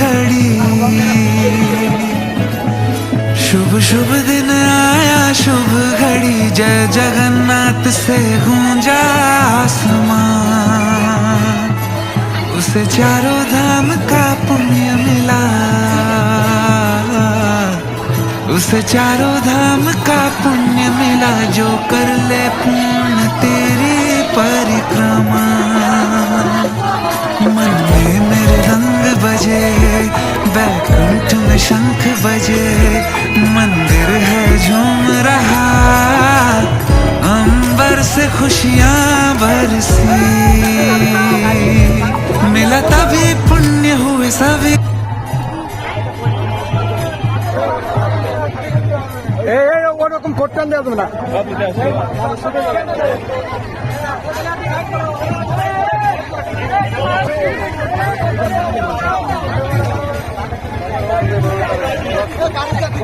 घड़ी, शुभ शुभ दिन आया शुभ घड़ी, जय जगन्नाथ से गूंजा आसमान। उसे चारों धाम का पुण्य मिला, उसे चारों धाम का पुण्य मिला, जो कर ले पूर्ण तेरी परिक्रमा। मन में मेरे रंग बजे, बैकुंठ में शंख बजे, मंदिर है झूम रहा, अंबर से खुशियां बरसी। मिला तभी पुण्य हुए सभी। ওরকম করতে দেওয়া না।